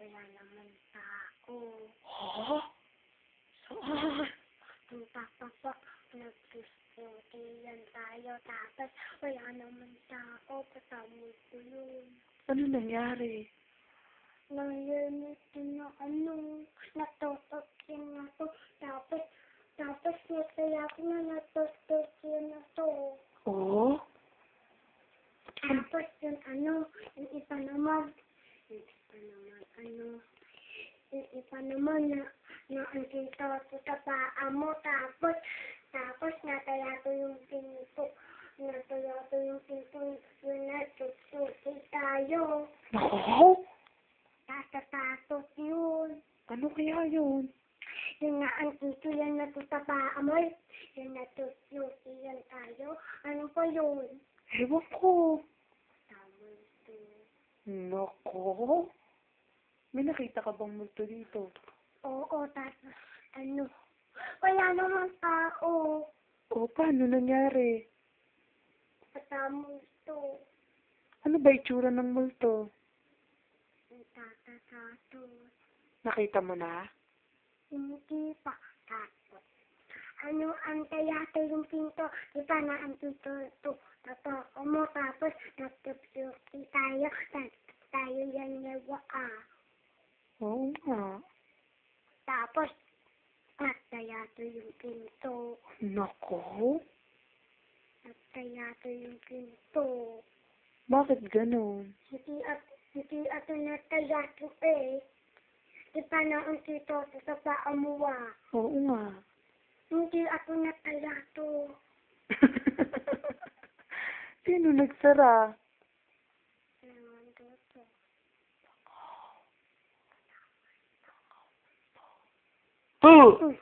Wala naman tao. Ha? Saan? Yung papa po, nag-discoteyan tayo. Tapos, wala naman tao. Kasama ko yun. Ano nangyari? Nangyayamit na natutok na to. Tapos nataya ko na natutok na to. Oo? Tapos yung yung iba naman na ang dito sa paa mo. Tapos nataya ko yung pinto. Yung natutuki tayo. Nako? Tatatakot yun. Ano kaya yun? Yung nga ang dito yan natutapa mo. Yung natutuki yan tayo. Ano pa yun? Ewan ko. Tama ito. Nako? May nakita ka bang multo dito? Oo, tapos wala naman tao. O, paano nangyari? Kasama ito. Ano ba itsura ng multo? Ang tatatakot. Nakita mo na? Hindi pa. Tapos, ang tayato yung pinto. Di pa na ang pinto ito. Tapos, natutuki tayo. Tayo yan yawa. Oo nga. Tapos, tayato yung pinto. Nako? Tayato yung pinto. Bakit ganun? Hindi ato natayato eh. Di pa na ang pinto sa paa mo Oo nga. Hindi ako natayato. Sino nagsara? Ewan dito. Oh!